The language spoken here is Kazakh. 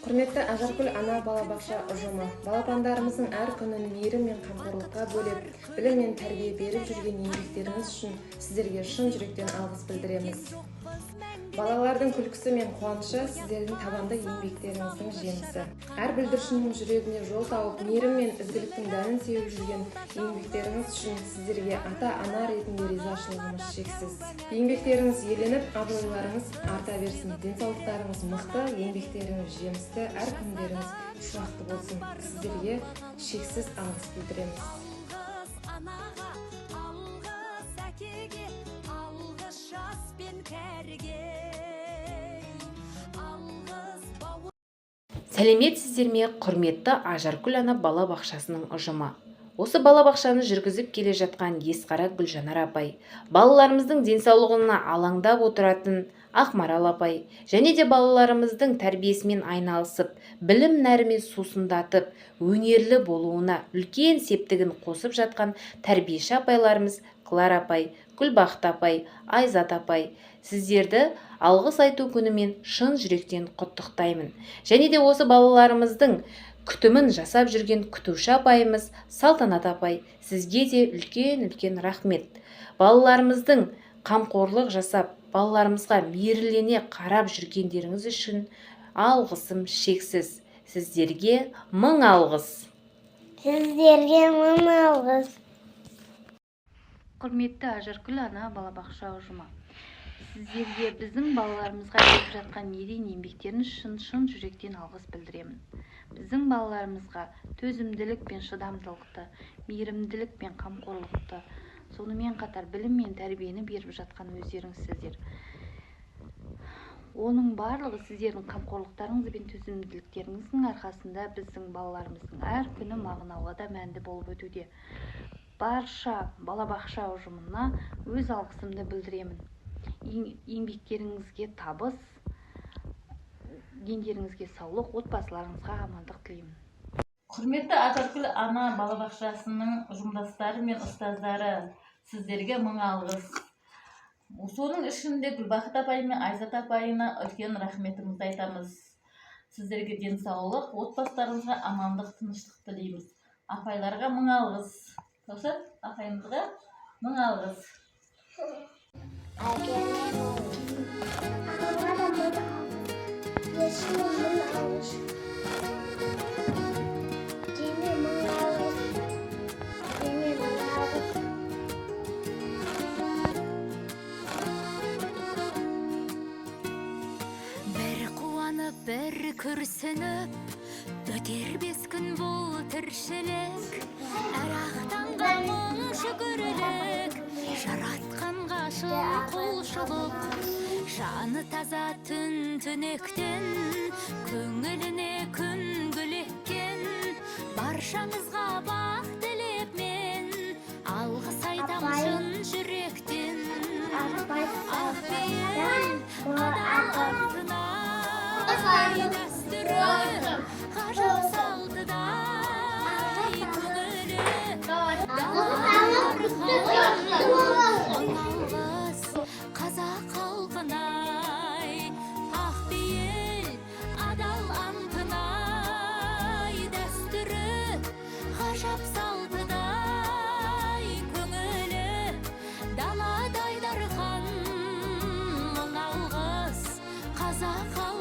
Құрметті Ажаркүл ана балабақша ұжымы, балапандарымыздың әр күнін мейірім мен қамқорлыққа бөлеп, білім мен тәрбие беріп жүрген еңбектеріңіз үшін сіздерге шын жүректен алғыс білдіреміз. Балалардың күлкісі мен қуанышы сіздердің табанды еңбектеріңіздің жемісі. Әр бүлдіршіннің жүрегіне жол тауып, мейірім мен ізгіліктің дәнін сеуіп жүрген еңбектеріңіз үшін сіздерге ата-ана ретінде ризашылығымыз шексіз. Еңбектеріңіз еленіп, абыройларыңыз арта берсін. Денсаулықтарыңыз мықты, еңбектеріңіз жемісті, әр күндеріңіз шуақты болсын. Сіздерге шексіз алғыс білдіреміз. Сәлеметсіздер ме, құрметті Ажаркүл ана балабақшасының ұжымы. Осы балабақшаны жүргізіп келе жатқан Есқара Гүлжанар апай, балаларымыздың денсаулығына алаңдап отыратын Ақмарал апай, және де балаларымыздың тәрбиесімен айналысып, білім нәрімен сусындатып, өнерлі болуына үлкен септігін қосып жатқан тәрбиеші апайларымыз Клара апай, Гүлбақыт апай, Айзат апай, сіздерді алғыс айту күнімен шын жүректен құттықтаймын. Және де осы балаларымыздың күтімін жасап жүрген күтуші апайымыз Салтанат апай, сізге де үлкен рахмет. Балаларымыздың қамқорлық жасап, балаларымызға мейірлене қарап жүргендеріңіз үшін алғысым шексіз. Сіздерге мың алғыс. Сіздерге мың алғыс. Құрметті Ажаркүл ана балабақша ұжымы, сіздерге біздің балаларымызға беріп жатқан ерен еңбектеріңіз үшін шын жүректен алғыс білдіремін. Біздің балаларымызға төзімділік пен шыдамдылықты, мейірімділік пен қамқорлықты, сонымен қатар білім мен тәрбиені беріп жатқан өздеріңізсіздер. Оның барлығы сіздердің қамқорлықтарыңыз бен төзімділіктеріңіздің арқасында біздің балаларымыздың әр күні мағыналы да мәнді болып өтуде. Барша балабақша ұжымына өз алғысымды білдіремін. Еңбектеріңізге табыс, дендеріңізге саулық, отбасыларыңызға амандық тілеймін. Құрметті Ажаркүл ана балабақшасының ұжымдастары мен ұстаздары, сіздерге мың алғыс. Соның ішінде Гүлбақыт апай мен Айзат апайына үлкен рахметімізді айтамыз. Сіздерге денсаулық, отбасыларыңызға амандық, тыныштық тілейміз. Апайларға мың алғыс. Тоқсат, апайымызға мың алғыс. Бір қуанып, бір күрсініп, өтербес күн бұл тіршілік. Әр ақтанған мұң шүкірлік, жаратқанға шын құлшылық. Жаны таза түн түнектен, көңіліне күн гүлеккен. Баршаңызға бақ тілеп мен, алғыс айтам шын жүректен. Ақпейіл адал артына, дәстүрі ғажап салтыдай, көңілі алғыс қазақ халқынай. Ақпейіл адал антынай, дәстүрі ғажап салтыдай, көңілі даладай дархан. Мың алғыс қазақ халқынай.